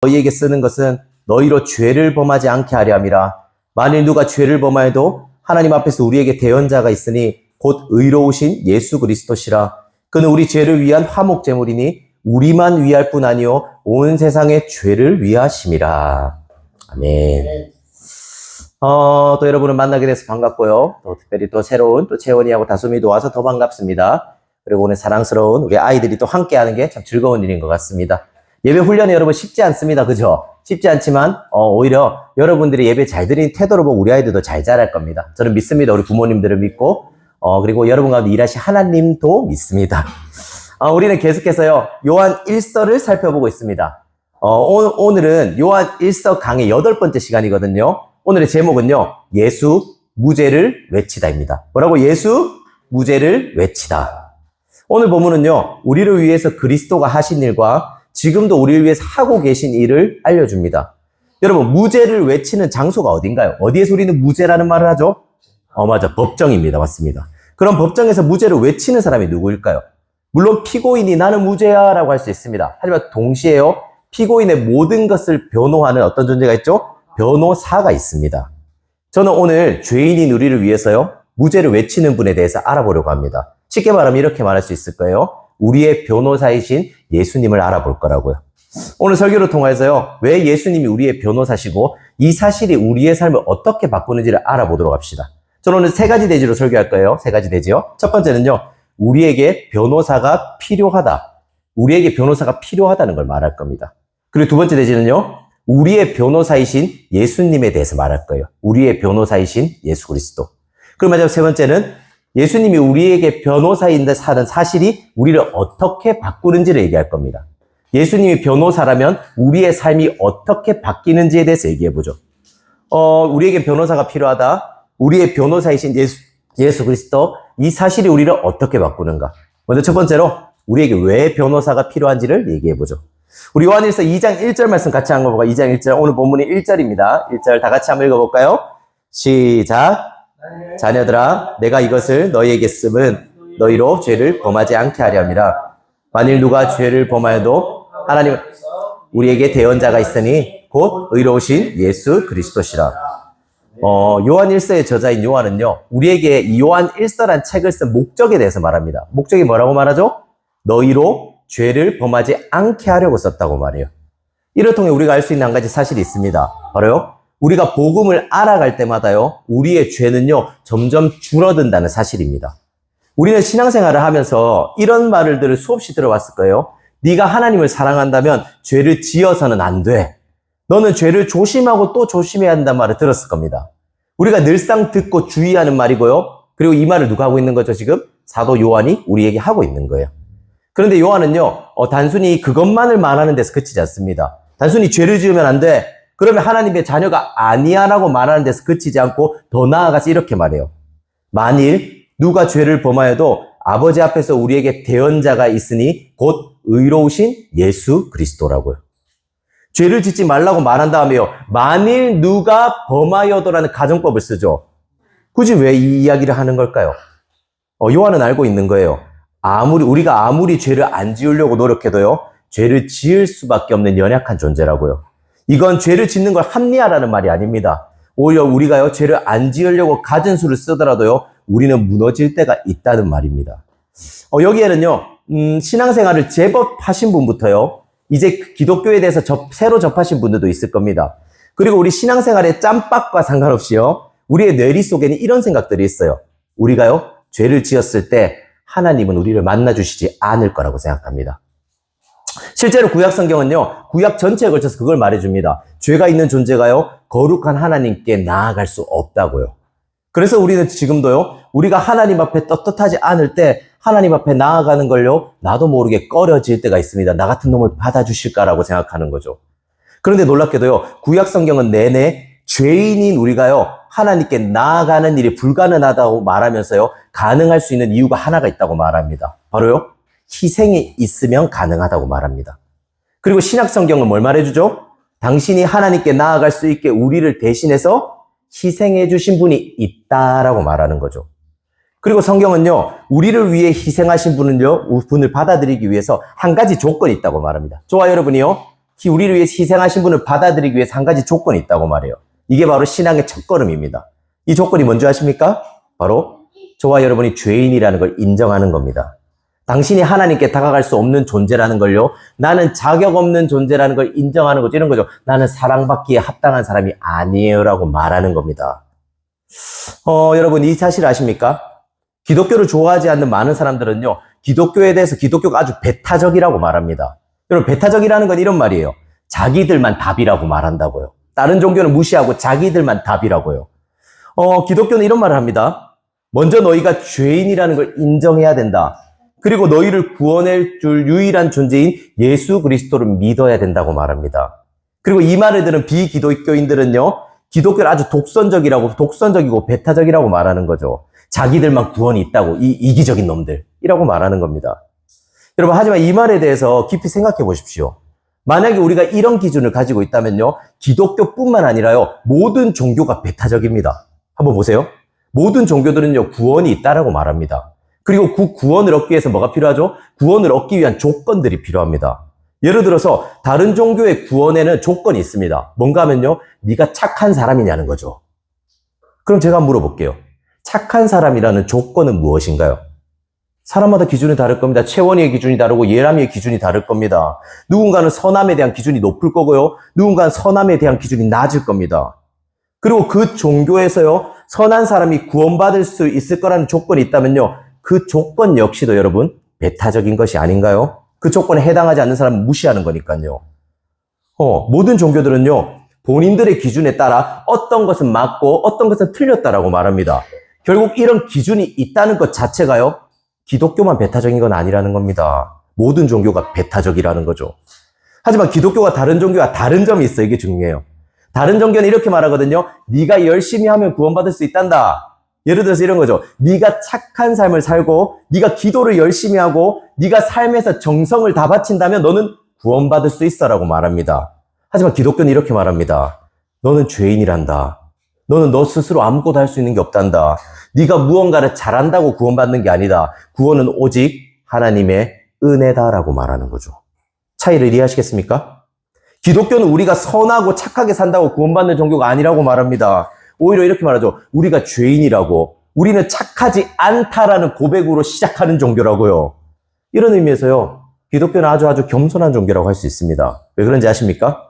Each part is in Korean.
너희에게 쓰는 것은 너희로 죄를 범하지 않게 하려 함이라. 만일 누가 죄를 범하여도 하나님 앞에서 우리에게 대언자가 있으니 곧 의로우신 예수 그리스도시라. 그는 우리 죄를 위한 화목 제물이니 우리만 위할 뿐 아니요 온 세상의 죄를 위하심이라. 아멘. 또 여러분을 만나게 돼서 반갑고요. 또 특별히 또 새로운 또 채원이하고 다솜이도 와서 더 반갑습니다. 그리고 오늘 사랑스러운 우리 아이들이 또 함께하는 게 참 즐거운 일인 것 같습니다. 예배 훈련이 여러분 쉽지 않습니다. 그죠? 쉽지 않지만 오히려 여러분들이 예배 잘 드리는 태도로 보고 우리 아이들도 잘 자랄 겁니다. 저는 믿습니다. 우리 부모님들을 믿고 그리고 여러분 가운데 일하신 하나님도 믿습니다. 우리는 계속해서요 요한 1서를 살펴보고 있습니다. 오늘은 요한 1서 강의 8번째 시간이거든요. 오늘의 제목은요 예수 무죄를 외치다입니다. 뭐라고? 예수 무죄를 외치다. 오늘 본문은요 우리를 위해서 그리스도가 하신 일과 지금도 우리를 위해서 하고 계신 일을 알려줍니다. 여러분, 무죄를 외치는 장소가 어딘가요? 어디에서 우리는 무죄라는 말을 하죠? 맞아. 법정입니다. 맞습니다. 그럼 법정에서 무죄를 외치는 사람이 누구일까요? 물론 피고인이 나는 무죄야 라고 할 수 있습니다. 하지만 동시에요, 피고인의 모든 것을 변호하는 어떤 존재가 있죠? 변호사가 있습니다. 저는 오늘 죄인인 우리를 위해서요, 무죄를 외치는 분에 대해서 알아보려고 합니다. 쉽게 말하면 이렇게 말할 수 있을 거예요. 우리의 변호사이신 예수님을 알아볼 거라고요. 오늘 설교를 통해서요, 왜 예수님이 우리의 변호사시고 이 사실이 우리의 삶을 어떻게 바꾸는지를 알아보도록 합시다. 저는 오늘 3가지 대지로 설교할 거예요. 3가지 대지요. 첫 번째는요, 우리에게 변호사가 필요하다. 우리에게 변호사가 필요하다는 걸 말할 겁니다. 그리고 두 번째 대지는요, 우리의 변호사이신 예수님에 대해서 말할 거예요. 우리의 변호사이신 예수 그리스도. 그리고 마지막 세 번째는 예수님이 우리에게 변호사인데 사는 사실이 우리를 어떻게 바꾸는지를 얘기할 겁니다. 예수님이 변호사라면 우리의 삶이 어떻게 바뀌는지에 대해서 얘기해보죠. 우리에게 변호사가 필요하다. 우리의 변호사이신 예수 그리스도. 이 사실이 우리를 어떻게 바꾸는가. 먼저 첫 번째로 우리에게 왜 변호사가 필요한지를 얘기해보죠. 우리 요한일서 2장 1절 말씀 같이 한번 볼까요? 2장 1절. 오늘 본문이 1절입니다. 1절 다 같이 한번 읽어볼까요? 시작. 자녀들아, 내가 이것을 너희에게 쓰면 너희로 죄를 범하지 않게 하려 함이라. 만일 누가 죄를 범하여도 하나님 우리에게 대언자가 있으니 곧 의로우신 예수 그리스도시라. 요한 1서의 저자인 요한은요, 우리에게 이 요한 1서란 책을 쓴 목적에 대해서 말합니다. 목적이 뭐라고 말하죠? 너희로 죄를 범하지 않게 하려고 썼다고 말해요. 이를 통해 우리가 알 수 있는 한 가지 사실이 있습니다. 바로요, 우리가 복음을 알아갈 때마다요, 우리의 죄는요, 점점 줄어든다는 사실입니다. 우리는 신앙생활을 하면서 이런 말들을 수없이 들어왔을 거예요. 네가 하나님을 사랑한다면 죄를 지어서는 안 돼. 너는 죄를 조심하고 또 조심해야 한다는 말을 들었을 겁니다. 우리가 늘상 듣고 주의하는 말이고요. 그리고 이 말을 누가 하고 있는 거죠, 지금? 사도 요한이 우리에게 하고 있는 거예요. 그런데 요한은요, 단순히 그것만을 말하는 데서 그치지 않습니다. 단순히 죄를 지으면 안 돼. 그러면 하나님의 자녀가 아니야 라고 말하는 데서 그치지 않고 더 나아가서 이렇게 말해요. 만일 누가 죄를 범하여도 아버지 앞에서 우리에게 대언자가 있으니 곧 의로우신 예수 그리스도라고요. 죄를 짓지 말라고 말한 다음에요, 만일 누가 범하여도라는 가정법을 쓰죠. 굳이 왜 이 이야기를 하는 걸까요? 요한은 알고 있는 거예요. 우리가 아무리 죄를 안 지으려고 노력해도요, 죄를 지을 수밖에 없는 연약한 존재라고요. 이건 죄를 짓는 걸 합리화라는 말이 아닙니다. 오히려 우리가요, 죄를 안 지으려고 가진 수를 쓰더라도요, 우리는 무너질 때가 있다는 말입니다. 여기에는요, 신앙생활을 제법 하신 분부터요, 이제 기독교에 대해서 새로 접하신 분들도 있을 겁니다. 그리고 우리 신앙생활의 짬밥과 상관없이요, 우리의 뇌리 속에는 이런 생각들이 있어요. 우리가요, 죄를 지었을 때 하나님은 우리를 만나주시지 않을 거라고 생각합니다. 실제로 구약 성경은요, 구약 전체에 걸쳐서 그걸 말해줍니다. 죄가 있는 존재가요, 거룩한 하나님께 나아갈 수 없다고요. 그래서 우리는 지금도요, 우리가 하나님 앞에 떳떳하지 않을 때 하나님 앞에 나아가는 걸요, 나도 모르게 꺼려질 때가 있습니다. 나 같은 놈을 받아주실까라고 생각하는 거죠. 그런데 놀랍게도요, 구약 성경은 내내 죄인인 우리가요, 하나님께 나아가는 일이 불가능하다고 말하면서요, 가능할 수 있는 이유가 하나가 있다고 말합니다. 바로요, 희생이 있으면 가능하다고 말합니다. 그리고 신약 성경은 뭘 말해주죠? 당신이 하나님께 나아갈 수 있게 우리를 대신해서 희생해 주신 분이 있다라고 말하는 거죠. 그리고 성경은요, 우리를 위해 희생하신 분을 받아들이기 위해서 한 가지 조건이 있다고 말합니다. 저와 여러분이요, 우리를 위해 희생하신 분을 받아들이기 위해서 한 가지 조건이 있다고 말해요. 이게 바로 신앙의 첫걸음입니다. 이 조건이 뭔지 아십니까? 바로 저와 여러분이 죄인이라는 걸 인정하는 겁니다. 당신이 하나님께 다가갈 수 없는 존재라는 걸요. 나는 자격 없는 존재라는 걸 인정하는 거죠. 이런 거죠. 나는 사랑받기에 합당한 사람이 아니에요 라고 말하는 겁니다. 여러분 이 사실 아십니까? 기독교를 좋아하지 않는 많은 사람들은요. 기독교에 대해서 기독교가 아주 배타적이라고 말합니다. 여러분 배타적이라는 건 이런 말이에요. 자기들만 답이라고 말한다고요. 다른 종교는 무시하고 자기들만 답이라고요. 기독교는 이런 말을 합니다. 먼저 너희가 죄인이라는 걸 인정해야 된다. 그리고 너희를 구원해 줄 유일한 존재인 예수 그리스도를 믿어야 된다고 말합니다. 그리고 이 말을 들은 비기독교인들은요. 기독교를 아주 독선적이고 배타적이라고 말하는 거죠. 자기들만 구원이 있다고 이 이기적인 놈들이라고 말하는 겁니다. 여러분 하지만 이 말에 대해서 깊이 생각해 보십시오. 만약에 우리가 이런 기준을 가지고 있다면요. 기독교뿐만 아니라요. 모든 종교가 배타적입니다. 한번 보세요. 모든 종교들은요. 구원이 있다라고 말합니다. 그리고 그 구원을 얻기 위해서 뭐가 필요하죠? 구원을 얻기 위한 조건들이 필요합니다. 예를 들어서 다른 종교의 구원에는 조건이 있습니다. 뭔가 하면요. 네가 착한 사람이냐는 거죠. 그럼 제가 한번 물어볼게요. 착한 사람이라는 조건은 무엇인가요? 사람마다 기준이 다를 겁니다. 채원이의 기준이 다르고 예람이의 기준이 다를 겁니다. 누군가는 선함에 대한 기준이 높을 거고요. 누군가는 선함에 대한 기준이 낮을 겁니다. 그리고 그 종교에서요. 선한 사람이 구원받을 수 있을 거라는 조건이 있다면요. 그 조건 역시도 여러분 배타적인 것이 아닌가요? 그 조건에 해당하지 않는 사람은 무시하는 거니까요. 모든 종교들은요. 본인들의 기준에 따라 어떤 것은 맞고 어떤 것은 틀렸다라고 말합니다. 결국 이런 기준이 있다는 것 자체가요. 기독교만 배타적인 건 아니라는 겁니다. 모든 종교가 배타적이라는 거죠. 하지만 기독교가 다른 종교와 다른 점이 있어요. 이게 중요해요. 다른 종교는 이렇게 말하거든요. 네가 열심히 하면 구원받을 수 있단다. 예를 들어서 이런 거죠. 네가 착한 삶을 살고 네가 기도를 열심히 하고 네가 삶에서 정성을 다 바친다면 너는 구원받을 수 있어라고 말합니다. 하지만 기독교는 이렇게 말합니다. 너는 죄인이란다. 너는 너 스스로 아무것도 할 수 있는 게 없단다. 네가 무언가를 잘한다고 구원받는 게 아니다. 구원은 오직 하나님의 은혜다라고 말하는 거죠. 차이를 이해하시겠습니까? 기독교는 우리가 선하고 착하게 산다고 구원받는 종교가 아니라고 말합니다. 오히려 이렇게 말하죠. 우리가 죄인이라고, 우리는 착하지 않다라는 고백으로 시작하는 종교라고요. 이런 의미에서요. 기독교는 아주 겸손한 종교라고 할 수 있습니다. 왜 그런지 아십니까?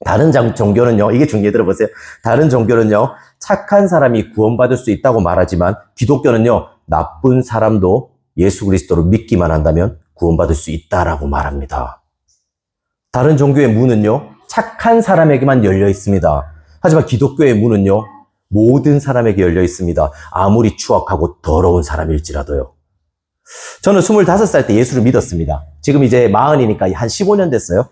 다른 종교는요. 이게 중요해 들어보세요. 다른 종교는요. 착한 사람이 구원받을 수 있다고 말하지만 기독교는요. 나쁜 사람도 예수 그리스도를 믿기만 한다면 구원받을 수 있다라고 말합니다. 다른 종교의 문은요. 착한 사람에게만 열려 있습니다. 하지만 기독교의 문은요. 모든 사람에게 열려 있습니다. 아무리 추악하고 더러운 사람일지라도요. 저는 25살 때 예수를 믿었습니다. 지금 이제 40이니까 한 15년 됐어요.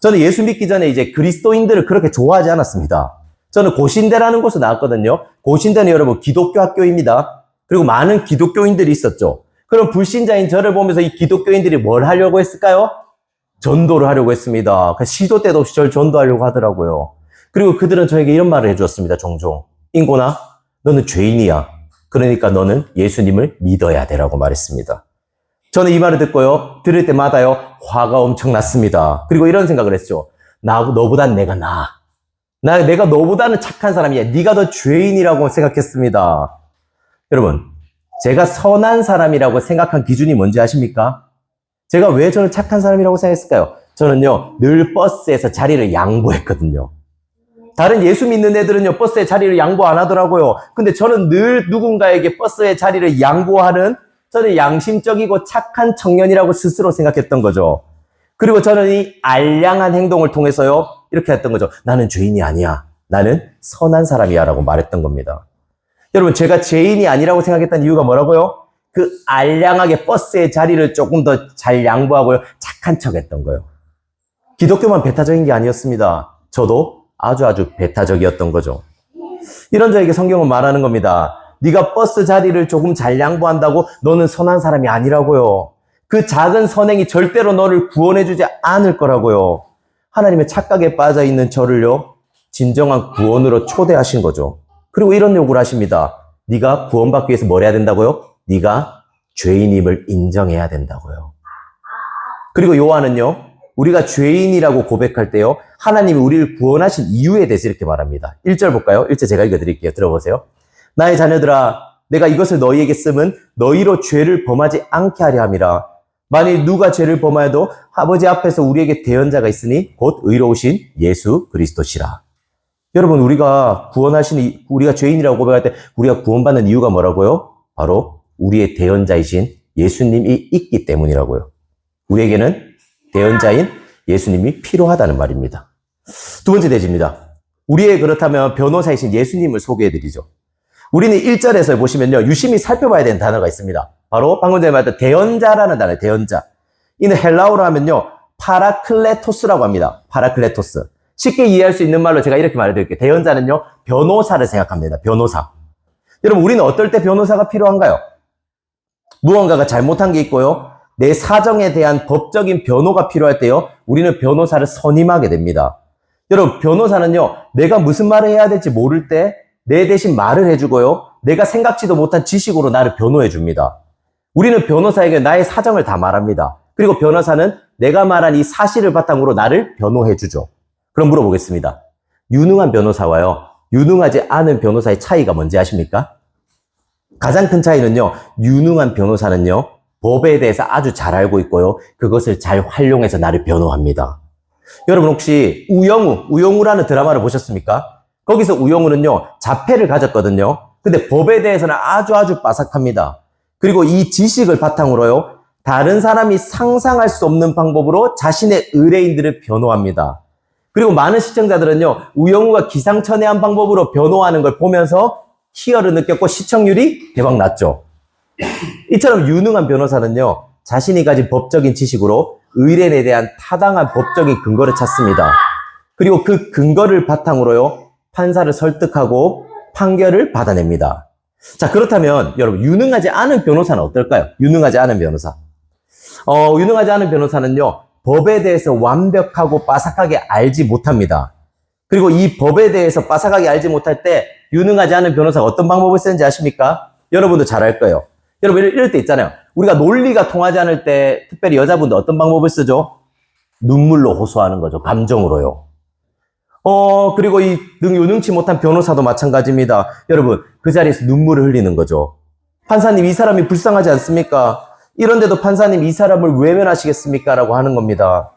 저는 예수 믿기 전에 이제 그리스도인들을 그렇게 좋아하지 않았습니다. 저는 고신대라는 곳에 나왔거든요. 고신대는 여러분 기독교 학교입니다. 그리고 많은 기독교인들이 있었죠. 그럼 불신자인 저를 보면서 이 기독교인들이 뭘 하려고 했을까요? 전도를 하려고 했습니다. 시도 때도 없이 저를 전도하려고 하더라고요. 그리고 그들은 저에게 이런 말을 해주었습니다. 종종. 인고나, 너는 죄인이야. 그러니까 너는 예수님을 믿어야 되라고 말했습니다. 저는 이 말을 듣고요. 들을 때마다요. 화가 엄청 났습니다. 그리고 이런 생각을 했죠. 너보단 내가 나아. 내가 너보다는 착한 사람이야. 네가 더 죄인이라고 생각했습니다. 여러분, 제가 선한 사람이라고 생각한 기준이 뭔지 아십니까? 제가 왜 저를 착한 사람이라고 생각했을까요? 저는요. 늘 버스에서 자리를 양보했거든요. 다른 예수 믿는 애들은요, 버스에 자리를 양보 안 하더라고요. 근데 저는 늘 누군가에게 버스에 자리를 양보하는 저는 양심적이고 착한 청년이라고 스스로 생각했던 거죠. 그리고 저는 이 알량한 행동을 통해서요, 이렇게 했던 거죠. 나는 죄인이 아니야. 나는 선한 사람이야. 라고 말했던 겁니다. 여러분, 제가 죄인이 아니라고 생각했던 이유가 뭐라고요? 그 알량하게 버스의 자리를 조금 더 잘 양보하고요, 착한 척 했던 거예요. 기독교만 배타적인 게 아니었습니다. 저도 아주 배타적이었던 거죠. 이런 저에게 성경은 말하는 겁니다. 네가 버스 자리를 조금 잘 양보한다고 너는 선한 사람이 아니라고요. 그 작은 선행이 절대로 너를 구원해주지 않을 거라고요. 하나님의 착각에 빠져있는 저를요. 진정한 구원으로 초대하신 거죠. 그리고 이런 요구를 하십니다. 네가 구원받기 위해서 뭘 해야 된다고요? 네가 죄인임을 인정해야 된다고요. 그리고 요한은요. 우리가 죄인이라고 고백할 때요, 하나님이 우리를 구원하신 이유에 대해서 이렇게 말합니다. 1절 볼까요? 1절 제가 읽어드릴게요. 들어보세요. 나의 자녀들아, 내가 이것을 너희에게 쓰면 너희로 죄를 범하지 않게 하려 함이라. 만일 누가 죄를 범하여도 아버지 앞에서 우리에게 대언자가 있으니 곧 의로우신 예수 그리스도시라. 여러분, 우리가 죄인이라고 고백할 때 우리가 구원받는 이유가 뭐라고요? 바로 우리의 대언자이신 예수님이 있기 때문이라고요. 우리에게는 대언자인 예수님이 필요하다는 말입니다. 두 번째 대지입니다. 그렇다면 변호사이신 예수님을 소개해드리죠. 우리는 1절에서 보시면요, 유심히 살펴봐야 되는 단어가 있습니다. 바로 방금 전에 말했던 대언자라는 단어예요. 대언자. 이는 헬라어로 하면요, 파라클레토스라고 합니다. 파라클레토스. 쉽게 이해할 수 있는 말로 제가 이렇게 말해드릴게요. 대언자는요, 변호사를 생각합니다. 변호사. 여러분, 우리는 어떨 때 변호사가 필요한가요? 무언가가 잘못한 게 있고요, 내 사정에 대한 법적인 변호가 필요할 때요, 우리는 변호사를 선임하게 됩니다. 여러분, 변호사는요, 내가 무슨 말을 해야 될지 모를 때 내 대신 말을 해주고요, 내가 생각지도 못한 지식으로 나를 변호해 줍니다. 우리는 변호사에게 나의 사정을 다 말합니다. 그리고 변호사는 내가 말한 이 사실을 바탕으로 나를 변호해 주죠. 그럼 물어보겠습니다. 유능한 변호사와요, 유능하지 않은 변호사의 차이가 뭔지 아십니까? 가장 큰 차이는요, 유능한 변호사는요, 법에 대해서 아주 잘 알고 있고요, 그것을 잘 활용해서 나를 변호합니다. 여러분, 혹시 우영우라는 드라마를 보셨습니까? 거기서 우영우는요, 자폐를 가졌거든요. 근데 법에 대해서는 아주 빠삭합니다. 그리고 이 지식을 바탕으로요, 다른 사람이 상상할 수 없는 방법으로 자신의 의뢰인들을 변호합니다. 그리고 많은 시청자들은요, 우영우가 기상천외한 방법으로 변호하는 걸 보면서 희열을 느꼈고 시청률이 대박 났죠. 이처럼 유능한 변호사는요, 자신이 가진 법적인 지식으로 의뢰인에 대한 타당한 법적인 근거를 찾습니다. 그리고 그 근거를 바탕으로요, 판사를 설득하고 판결을 받아냅니다. 자, 그렇다면 여러분, 유능하지 않은 변호사는 어떨까요? 유능하지 않은 변호사. 유능하지 않은 변호사는요, 법에 대해서 완벽하고 빠삭하게 알지 못합니다. 그리고 이 법에 대해서 빠삭하게 알지 못할 때 유능하지 않은 변호사가 어떤 방법을 쓰는지 아십니까? 여러분도 잘 알 거예요. 여러분, 이럴 때 있잖아요. 우리가 논리가 통하지 않을 때 특별히 여자분들 어떤 방법을 쓰죠? 눈물로 호소하는 거죠. 감정으로요. 그리고 이 요능치 못한 변호사도 마찬가지입니다. 여러분, 그 자리에서 눈물을 흘리는 거죠. 판사님, 이 사람이 불쌍하지 않습니까? 이런데도 판사님, 이 사람을 외면하시겠습니까? 라고 하는 겁니다.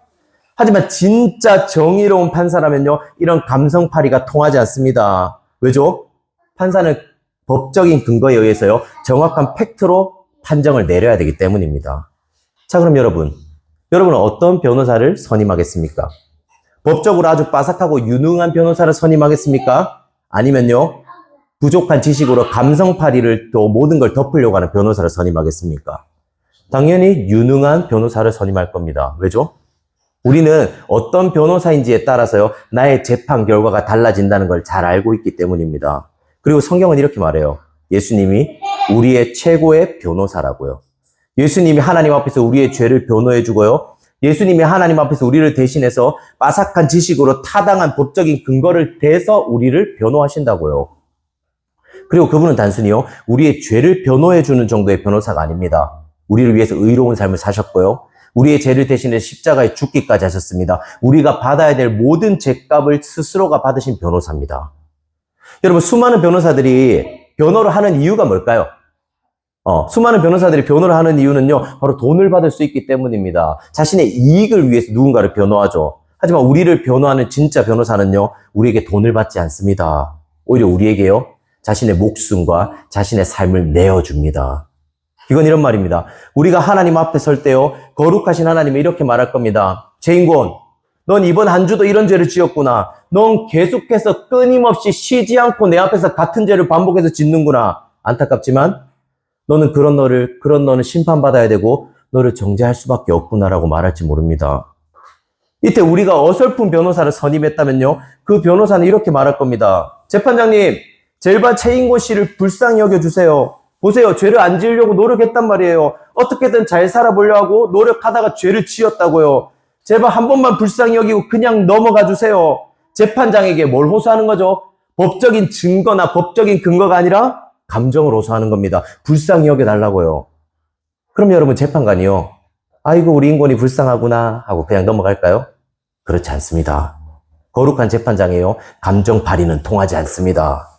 하지만 진짜 정의로운 판사라면요, 이런 감성파리가 통하지 않습니다. 왜죠? 판사는 법적인 근거에 의해서요, 정확한 팩트로 판정을 내려야 되기 때문입니다. 자, 그럼 여러분은 어떤 변호사를 선임하겠습니까? 법적으로 아주 빠삭하고 유능한 변호사를 선임하겠습니까? 아니면요, 부족한 지식으로 감성파리를 또 모든 걸 덮으려고 하는 변호사를 선임하겠습니까? 당연히 유능한 변호사를 선임할 겁니다. 왜죠? 우리는 어떤 변호사인지에 따라서요, 나의 재판 결과가 달라진다는 걸 잘 알고 있기 때문입니다. 그리고 성경은 이렇게 말해요. 예수님이 우리의 최고의 변호사라고요. 예수님이 하나님 앞에서 우리의 죄를 변호해 주고요, 예수님이 하나님 앞에서 우리를 대신해서 빠삭한 지식으로 타당한 법적인 근거를 대서 우리를 변호하신다고요. 그리고 그분은 단순히요, 우리의 죄를 변호해 주는 정도의 변호사가 아닙니다. 우리를 위해서 의로운 삶을 사셨고요, 우리의 죄를 대신해 십자가에 죽기까지 하셨습니다. 우리가 받아야 될 모든 죄값을 스스로가 받으신 변호사입니다. 여러분, 수많은 변호사들이 변호를 하는 이유가 뭘까요? 수많은 변호사들이 변호를 하는 이유는요, 바로 돈을 받을 수 있기 때문입니다. 자신의 이익을 위해서 누군가를 변호하죠. 하지만 우리를 변호하는 진짜 변호사는요, 우리에게 돈을 받지 않습니다. 오히려 우리에게요, 자신의 목숨과 자신의 삶을 내어줍니다. 이건 이런 말입니다. 우리가 하나님 앞에 설 때요, 거룩하신 하나님이 이렇게 말할 겁니다. 죄인권, 넌 이번 한 주도 이런 죄를 지었구나. 넌 계속해서 끊임없이 쉬지 않고 내 앞에서 같은 죄를 반복해서 짓는구나. 안타깝지만 그런 너는 심판받아야 되고 너를 정죄할 수밖에 없구나라고 말할지 모릅니다. 이때 우리가 어설픈 변호사를 선임했다면요, 그 변호사는 이렇게 말할 겁니다. 재판장님, 제발 최인권 씨를 불쌍히 여겨주세요. 보세요, 죄를 안 지으려고 노력했단 말이에요. 어떻게든 잘 살아보려고 하고 노력하다가 죄를 지었다고요. 제발 한 번만 불쌍히 여기고 그냥 넘어가 주세요. 재판장에게 뭘 호소하는 거죠? 법적인 증거나 법적인 근거가 아니라 감정을 호소하는 겁니다. 불쌍히 여겨달라고요. 그럼 여러분, 재판관이요, 아이고 우리 인권이 불쌍하구나 하고 그냥 넘어갈까요? 그렇지 않습니다. 거룩한 재판장이에요. 감정 발휘는 통하지 않습니다.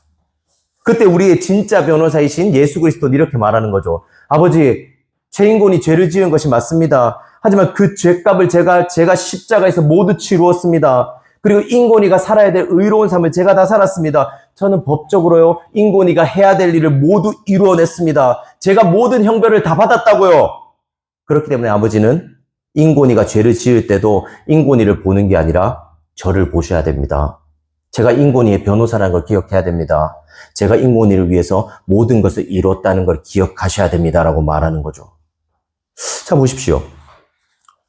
그때 우리의 진짜 변호사이신 예수 그리스도는 이렇게 말하는 거죠. 아버지, 죄인권이 죄를 지은 것이 맞습니다. 하지만 그 죄값을 제가 십자가에서 모두 치루었습니다. 그리고 인권이가 살아야 될 의로운 삶을 제가 다 살았습니다. 저는 법적으로요, 인권이가 해야 될 일을 모두 이루어냈습니다. 제가 모든 형벌을 다 받았다고요. 그렇기 때문에 아버지는 인권이가 죄를 지을 때도 인권이를 보는 게 아니라 저를 보셔야 됩니다. 제가 인권이의 변호사라는 걸 기억해야 됩니다. 제가 인권이를 위해서 모든 것을 이뤘다는 걸 기억하셔야 됩니다라고 말하는 거죠. 자, 보십시오.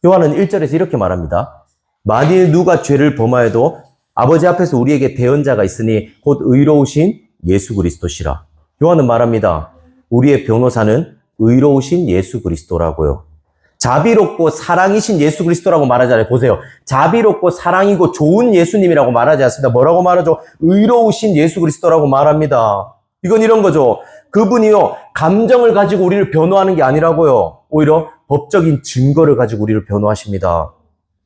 요한은 1절에서 이렇게 말합니다. 만일 누가 죄를 범하여도 아버지 앞에서 우리에게 대언자가 있으니 곧 의로우신 예수 그리스도시라. 요한은 말합니다. 우리의 변호사는 의로우신 예수 그리스도라고요. 자비롭고 사랑이신 예수 그리스도라고 말하잖아요. 보세요. 자비롭고 사랑이고 좋은 예수님이라고 말하지 않습니다. 뭐라고 말하죠? 의로우신 예수 그리스도라고 말합니다. 이건 이런 거죠. 그분이요, 감정을 가지고 우리를 변호하는 게 아니라고요. 오히려 법적인 증거를 가지고 우리를 변호하십니다.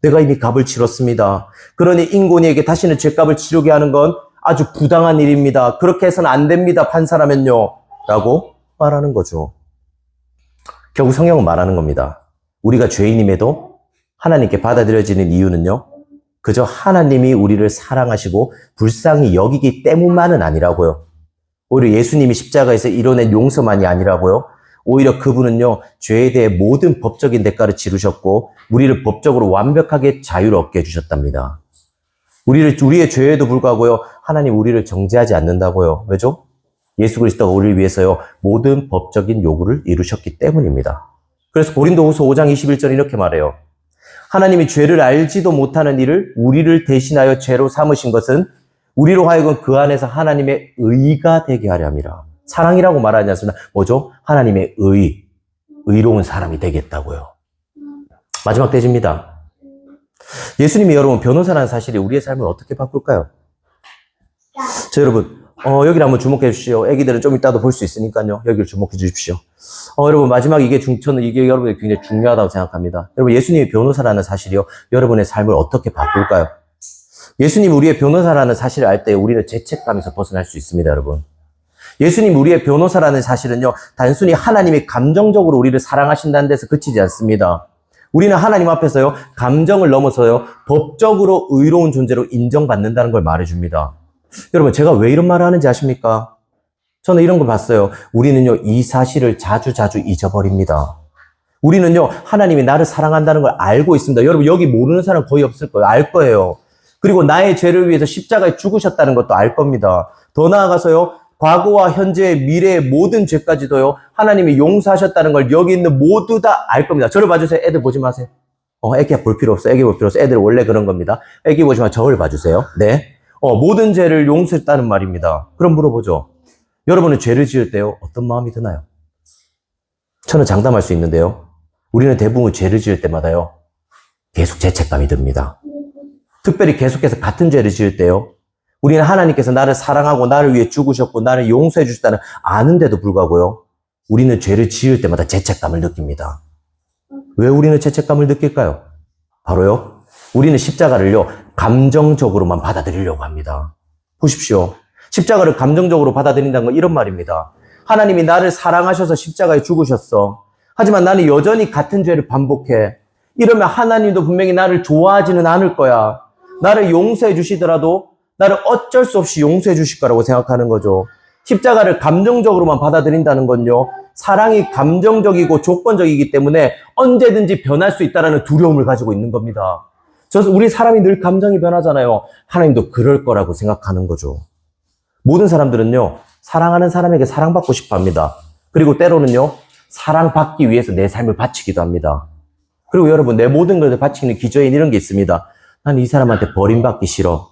내가 이미 값을 치렀습니다. 그러니 인권이에게 다시는 죄값을 치르게 하는 건 아주 부당한 일입니다. 그렇게 해서는 안 됩니다. 판사라면요. 라고 말하는 거죠. 결국 성경은 말하는 겁니다. 우리가 죄인임에도 하나님께 받아들여지는 이유는요, 그저 하나님이 우리를 사랑하시고 불쌍히 여기기 때문만은 아니라고요. 오히려 예수님이 십자가에서 이뤄낸 용서만이 아니라고요. 오히려 그분은요, 죄에 대해 모든 법적인 대가를 치르셨고 우리를 법적으로 완벽하게 자유롭게 해주셨답니다. 우리의 죄에도 불구하고요, 하나님 우리를 정죄하지 않는다고요. 왜죠? 예수 그리스도가 우리를 위해서요, 모든 법적인 요구를 이루셨기 때문입니다. 그래서 고린도후서 5장 21절 이렇게 말해요. 하나님이 죄를 알지도 못하는 일을 우리를 대신하여 죄로 삼으신 것은 우리로 하여금 그 안에서 하나님의 의가 되게 하려 함이라. 사랑이라고 말하지 않습니다. 뭐죠? 하나님의 의로운 사람이 되겠다고요. 마지막 대지입니다. 예수님이 여러분 변호사라는 사실이 우리의 삶을 어떻게 바꿀까요? 자, 여러분 여기를 한번 주목해 주십시오. 애기들은 좀 이따도 볼 수 있으니까요. 여기를 주목해 주십시오. 여러분 마지막 저는 이게 여러분에게 굉장히 중요하다고 생각합니다. 여러분 예수님이 변호사라는 사실이요, 여러분의 삶을 어떻게 바꿀까요? 예수님 우리의 변호사라는 사실을 알 때 우리는 죄책감에서 벗어날 수 있습니다, 여러분. 예수님 우리의 변호사라는 사실은요, 단순히 하나님이 감정적으로 우리를 사랑하신다는 데서 그치지 않습니다. 우리는 하나님 앞에서요, 감정을 넘어서요, 법적으로 의로운 존재로 인정받는다는 걸 말해줍니다. 여러분, 제가 왜 이런 말을 하는지 아십니까? 저는 이런 걸 봤어요. 우리는요, 이 사실을 자주 잊어버립니다. 우리는요, 하나님이 나를 사랑한다는 걸 알고 있습니다. 여러분, 여기 모르는 사람 거의 없을 거예요. 알 거예요. 그리고 나의 죄를 위해서 십자가에 죽으셨다는 것도 알 겁니다. 더 나아가서요, 과거와 현재의 미래의 모든 죄까지도요, 하나님이 용서하셨다는 걸 여기 있는 모두 다 알 겁니다. 저를 봐주세요. 애들 보지 마세요. 애기 볼 필요 없어. 애기 볼 필요 없어. 애들 원래 그런 겁니다. 애기 보지 마. 저를 봐주세요. 네. 모든 죄를 용서했다는 말입니다. 그럼 물어보죠. 여러분은 죄를 지을 때요, 어떤 마음이 드나요? 저는 장담할 수 있는데요, 우리는 대부분 죄를 지을 때마다요, 계속 죄책감이 듭니다. 특별히 계속해서 같은 죄를 지을 때요, 우리는 하나님께서 나를 사랑하고 나를 위해 죽으셨고 나를 용서해 주셨다는 아는데도 불구하고요, 우리는 죄를 지을 때마다 죄책감을 느낍니다. 왜 우리는 죄책감을 느낄까요? 바로요, 우리는 십자가를요, 감정적으로만 받아들이려고 합니다. 보십시오. 십자가를 감정적으로 받아들인다는 건 이런 말입니다. 하나님이 나를 사랑하셔서 십자가에 죽으셨어. 하지만 나는 여전히 같은 죄를 반복해. 이러면 하나님도 분명히 나를 좋아하지는 않을 거야. 나를 용서해 주시더라도 나를 어쩔 수 없이 용서해 주실 거라고 생각하는 거죠. 십자가를 감정적으로만 받아들인다는 건요, 사랑이 감정적이고 조건적이기 때문에 언제든지 변할 수 있다는 두려움을 가지고 있는 겁니다. 그래서 우리 사람이 늘 감정이 변하잖아요. 하나님도 그럴 거라고 생각하는 거죠. 모든 사람들은요, 사랑하는 사람에게 사랑받고 싶어 합니다. 그리고 때로는요, 사랑받기 위해서 내 삶을 바치기도 합니다. 그리고 여러분, 내 모든 것을 바치는 기저에는 이런 게 있습니다. 난 이 사람한테 버림받기 싫어.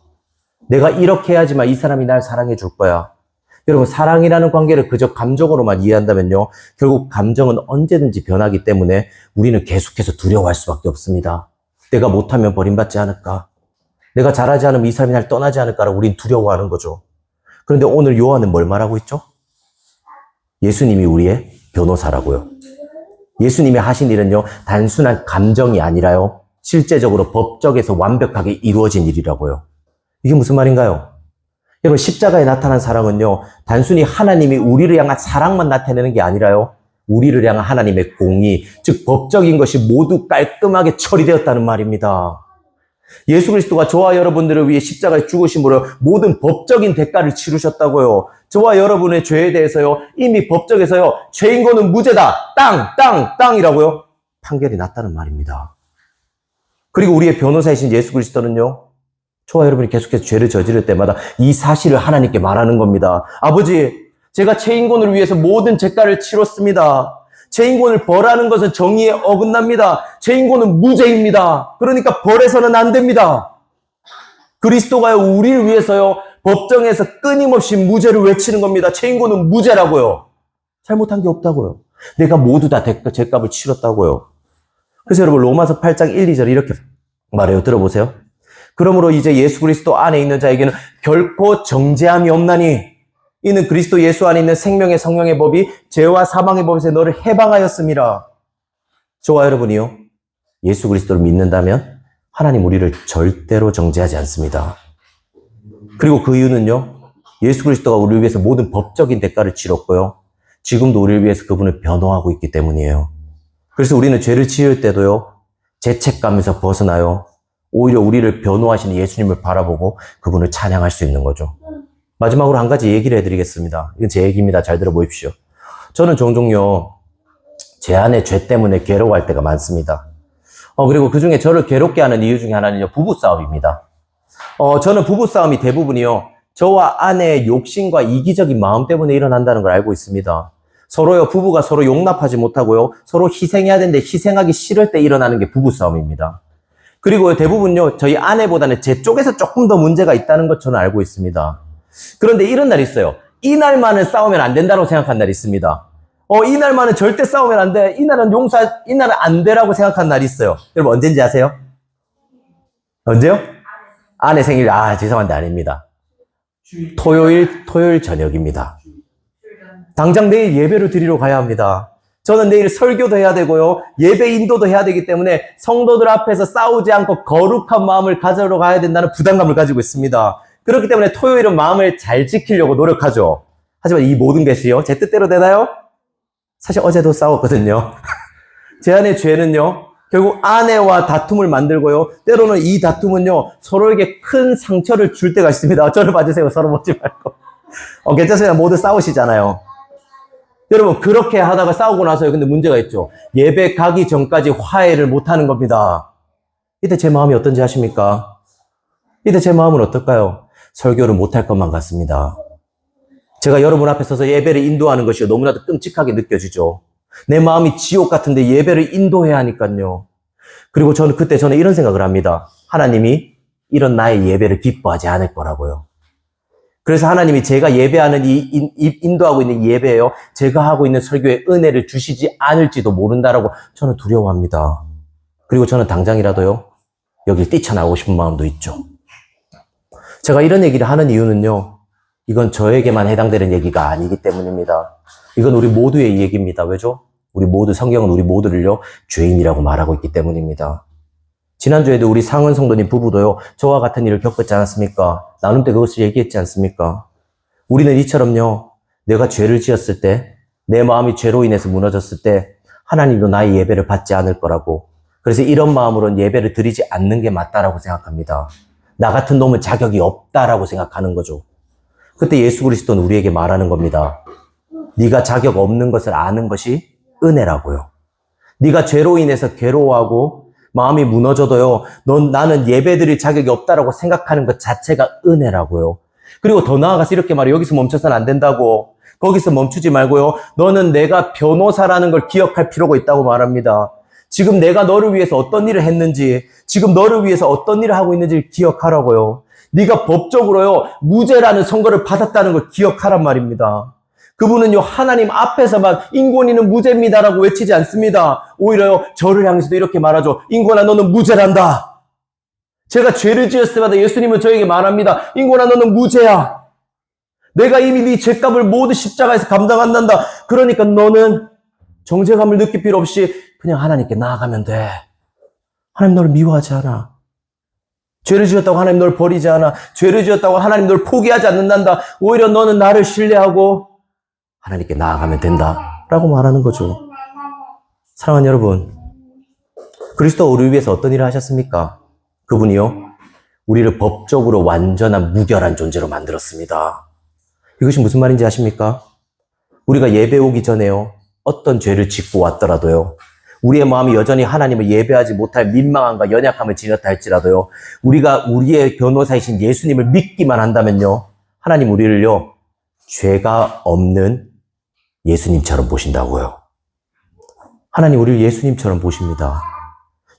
내가 이렇게 해야지만 이 사람이 날 사랑해 줄 거야. 여러분, 사랑이라는 관계를 그저 감정으로만 이해한다면요, 결국 감정은 언제든지 변하기 때문에 우리는 계속해서 두려워할 수밖에 없습니다. 내가 못하면 버림받지 않을까? 내가 잘하지 않으면 이 사람이 날 떠나지 않을까라고 우린 두려워하는 거죠. 그런데 오늘 요한은 뭘 말하고 있죠? 예수님이 우리의 변호사라고요. 예수님이 하신 일은요, 단순한 감정이 아니라요, 실제적으로 법적에서 완벽하게 이루어진 일이라고요. 이게 무슨 말인가요? 여러분, 십자가에 나타난 사랑은요, 단순히 하나님이 우리를 향한 사랑만 나타내는 게 아니라요, 우리를 향한 하나님의 공의, 즉 법적인 것이 모두 깔끔하게 처리되었다는 말입니다. 예수 그리스도가 저와 여러분들을 위해 십자가에 죽으심으로 모든 법적인 대가를 치르셨다고요. 저와 여러분의 죄에 대해서요, 이미 법적에서요, 죄인고는 무죄다, 땅이라고요, 판결이 났다는 말입니다. 그리고 우리의 변호사이신 예수 그리스도는요, 저와 여러분이 계속해서 죄를 저지를 때마다 이 사실을 하나님께 말하는 겁니다. 아버지, 제가 죄인권을 위해서 모든 죄가를 치렀습니다. 죄인권을 벌하는 것은 정의에 어긋납니다. 죄인권은 무죄입니다. 그러니까 벌해서는 안 됩니다. 그리스도가요, 우리를 위해서요, 법정에서 끊임없이 무죄를 외치는 겁니다. 죄인권은 무죄라고요. 잘못한 게 없다고요. 내가 모두 다 죄값을 치렀다고요. 그래서 여러분, 로마서 8장 1, 2절 이렇게 말해요. 들어보세요. 그러므로 이제 예수 그리스도 안에 있는 자에게는 결코 정죄함이 없나니 이는 그리스도 예수 안에 있는 생명의 성령의 법이 죄와 사망의 법에서 너를 해방하였음이라. 저와 여러분이요, 예수 그리스도를 믿는다면 하나님 우리를 절대로 정죄하지 않습니다. 그리고 그 이유는요, 예수 그리스도가 우리를 위해서 모든 법적인 대가를 치렀고요, 지금도 우리를 위해서 그분을 변호하고 있기 때문이에요. 그래서 우리는 죄를 지을 때도요, 죄책감에서 벗어나요, 오히려 우리를 변호하시는 예수님을 바라보고 그분을 찬양할 수 있는 거죠. 마지막으로 한 가지 얘기를 해드리겠습니다. 이건 제 얘기입니다. 잘 들어보십시오. 저는 종종요, 제 안에 죄 때문에 괴로워할 때가 많습니다. 그리고 그 중에 저를 괴롭게 하는 이유 중에 하나는요, 부부싸움입니다. 저는 부부싸움이 대부분이요, 저와 아내의 욕심과 이기적인 마음 때문에 일어난다는 걸 알고 있습니다. 서로요, 부부가 서로 용납하지 못하고요, 서로 희생해야 되는데 희생하기 싫을 때 일어나는 게 부부싸움입니다. 그리고 대부분요, 저희 아내보다는 제 쪽에서 조금 더 문제가 있다는 것 저는 알고 있습니다. 그런데 이런 날이 있어요. 이날만은 싸우면 안 된다고 생각한 날이 있습니다. 이날만은 절대 싸우면 안 돼. 이날은 안 돼라고 생각한 날이 있어요. 여러분, 언제인지 아세요? 언제요? 아내 생일, 죄송한데 아닙니다. 토요일 저녁입니다. 당장 내일 예배를 드리러 가야 합니다. 저는 내일 설교도 해야 되고요, 예배 인도도 해야 되기 때문에 성도들 앞에서 싸우지 않고 거룩한 마음을 가지러 가야 된다는 부담감을 가지고 있습니다. 그렇기 때문에 토요일은 마음을 잘 지키려고 노력하죠. 하지만 이 모든 것이요, 제 뜻대로 되나요? 사실 어제도 싸웠거든요. 제 안의 죄는요, 결국 아내와 다툼을 만들고요, 때로는 이 다툼은요, 서로에게 큰 상처를 줄 때가 있습니다. 저를 봐주세요. 서로 먹지 말고. 괜찮습니다. 모두 싸우시잖아요. 여러분, 그렇게 하다가 싸우고 나서요, 근데 문제가 있죠. 예배 가기 전까지 화해를 못하는 겁니다. 이때 제 마음이 어떤지 아십니까? 이때 제 마음은 어떨까요? 설교를 못할 것만 같습니다. 제가 여러분 앞에 서서 예배를 인도하는 것이 너무나도 끔찍하게 느껴지죠. 내 마음이 지옥 같은데 예배를 인도해야 하니까요. 그리고 저는 이런 생각을 합니다. 하나님이 이런 나의 예배를 기뻐하지 않을 거라고요. 그래서 하나님이 제가 예배하는 인도하고 있는 예배예요, 제가 하고 있는 설교에 은혜를 주시지 않을지도 모른다라고 저는 두려워합니다. 그리고 저는 당장이라도요, 여길 뛰쳐나오고 싶은 마음도 있죠. 제가 이런 얘기를 하는 이유는요, 이건 저에게만 해당되는 얘기가 아니기 때문입니다. 이건 우리 모두의 얘기입니다. 왜죠? 성경은 우리 모두를요, 죄인이라고 말하고 있기 때문입니다. 지난주에도 우리 상은 성도님 부부도요, 저와 같은 일을 겪었지 않았습니까? 나눌 때 그것을 얘기했지 않습니까? 우리는 이처럼요, 내가 죄를 지었을 때, 내 마음이 죄로 인해서 무너졌을 때, 하나님도 나의 예배를 받지 않을 거라고. 그래서 이런 마음으로는 예배를 드리지 않는 게 맞다라고 생각합니다. 나 같은 놈은 자격이 없다라고 생각하는 거죠. 그때 예수 그리스도는 우리에게 말하는 겁니다. 네가 자격 없는 것을 아는 것이 은혜라고요. 네가 죄로 인해서 괴로워하고 마음이 무너져도요, 나는 예배드릴 자격이 없다라고 생각하는 것 자체가 은혜라고요. 그리고 더 나아가서 이렇게 말해요. 여기서 멈춰서는 안 된다고. 거기서 멈추지 말고요, 너는 내가 변호사라는 걸 기억할 필요가 있다고 말합니다. 지금 내가 너를 위해서 어떤 일을 했는지, 지금 너를 위해서 어떤 일을 하고 있는지를 기억하라고요. 네가 법적으로요, 무죄라는 선고를 받았다는 걸 기억하란 말입니다. 그분은요, 하나님 앞에서만 인권이는 무죄입니다라고 외치지 않습니다. 오히려요, 저를 향해서도 이렇게 말하죠. 인권아, 너는 무죄란다. 제가 죄를 지었을 때마다 예수님은 저에게 말합니다. 인권아, 너는 무죄야. 내가 이미 네 죄값을 모두 십자가에서 감당한단다. 그러니까 너는 정죄감을 느낄 필요 없이 그냥 하나님께 나아가면 돼. 하나님 너를 미워하지 않아. 죄를 지었다고 하나님 너를 버리지 않아. 죄를 지었다고 하나님 너를 포기하지 않는단다. 오히려 너는 나를 신뢰하고 하나님께 나아가면 된다. 라고 말하는 거죠. 사랑하는 여러분, 그리스도가 우리를 위해서 어떤 일을 하셨습니까? 그분이요, 우리를 법적으로 완전한 무결한 존재로 만들었습니다. 이것이 무슨 말인지 아십니까? 우리가 예배 오기 전에요, 어떤 죄를 짓고 왔더라도요, 우리의 마음이 여전히 하나님을 예배하지 못할 민망함과 연약함을 지녔다 할지라도요, 우리가 우리의 변호사이신 예수님을 믿기만 한다면요, 하나님 우리를요, 죄가 없는 예수님처럼 보신다고요. 하나님 우리를 예수님처럼 보십니다.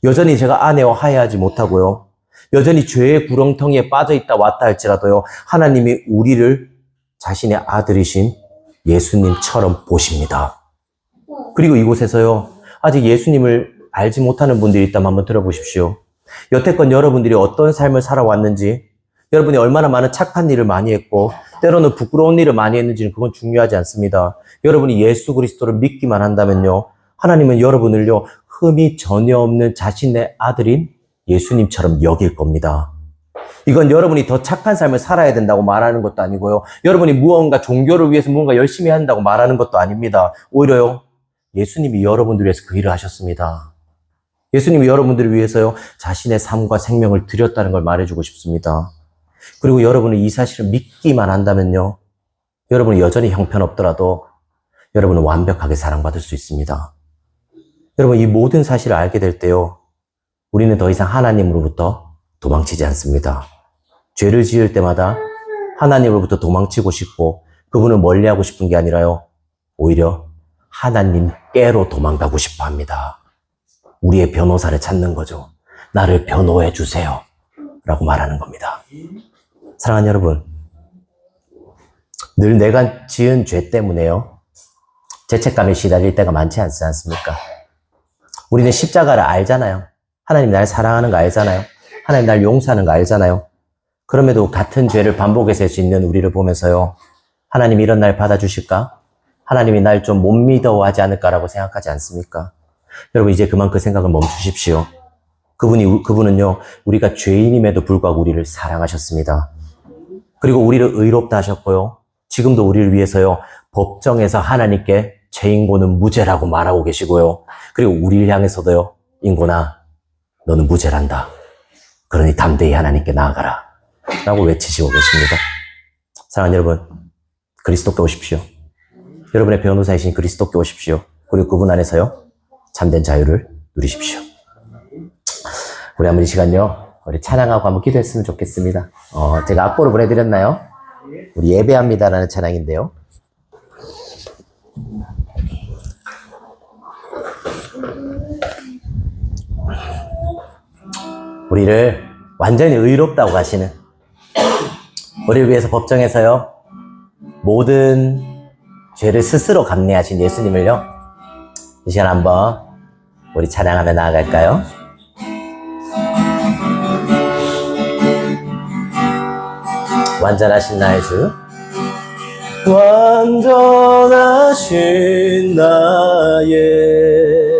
여전히 제가 아내와 화해하지 못하고요, 여전히 죄의 구렁텅이에 빠져있다 왔다 할지라도요, 하나님이 우리를 자신의 아들이신 예수님처럼 보십니다. 그리고 이곳에서요, 아직 예수님을 알지 못하는 분들이 있다면 한번 들어보십시오. 여태껏 여러분들이 어떤 삶을 살아왔는지, 여러분이 얼마나 많은 착한 일을 많이 했고 때로는 부끄러운 일을 많이 했는지는 그건 중요하지 않습니다. 여러분이 예수 그리스도를 믿기만 한다면요, 하나님은 여러분을요, 흠이 전혀 없는 자신의 아들인 예수님처럼 여길 겁니다. 이건 여러분이 더 착한 삶을 살아야 된다고 말하는 것도 아니고요, 여러분이 무언가 종교를 위해서 무언가 열심히 한다고 말하는 것도 아닙니다. 오히려요, 예수님이 여러분들을 위해서 그 일을 하셨습니다. 예수님이 여러분들을 위해서요, 자신의 삶과 생명을 드렸다는 걸 말해주고 싶습니다. 그리고 여러분은 이 사실을 믿기만 한다면요, 여러분은 여전히 형편없더라도 여러분은 완벽하게 사랑받을 수 있습니다. 여러분, 이 모든 사실을 알게 될 때요, 우리는 더 이상 하나님으로부터 도망치지 않습니다. 죄를 지을 때마다 하나님으로부터 도망치고 싶고 그분을 멀리하고 싶은 게 아니라요, 오히려 하나님께로 도망가고 싶어 합니다. 우리의 변호사를 찾는 거죠. 나를 변호해 주세요 라고 말하는 겁니다. 사랑하는 여러분, 늘 내가 지은 죄 때문에요, 죄책감에 시달릴 때가 많지 않지 않습니까? 우리는 십자가를 알잖아요. 하나님 날 사랑하는 거 알잖아요. 하나님 날 용서하는 거 알잖아요. 그럼에도 같은 죄를 반복해서 짓는 우리를 보면서요, 하나님 이런 날 받아주실까? 하나님이 날 좀 못 믿어하지 않을까라고 생각하지 않습니까? 여러분, 이제 그만 그 생각을 멈추십시오. 그분은요, 우리가 죄인임에도 불구하고 우리를 사랑하셨습니다. 그리고 우리를 의롭다 하셨고요, 지금도 우리를 위해서요, 법정에서 하나님께 제 인고는 무죄라고 말하고 계시고요, 그리고 우리를 향해서도요, 인고나 너는 무죄란다. 그러니 담대히 하나님께 나아가라 라고 외치시고 계십니다. 사랑하는 여러분, 그리스도께 오십시오. 여러분의 변호사이신 그리스도께 오십시오. 그리고 그분 안에서요, 참된 자유를 누리십시오. 우리 한번 이 시간요, 우리 찬양하고 한번 기도했으면 좋겠습니다. 제가 악보를 보내드렸나요? 우리 예배합니다라는 찬양인데요, 우리를 완전히 의롭다고 하시는, 우리를 위해서 법정에서요, 모든 죄를 스스로 감내하신 예수님을요, 이 시간 한번 우리 찬양하며 나아갈까요? 완전하신 나의 주, 완전하신 나의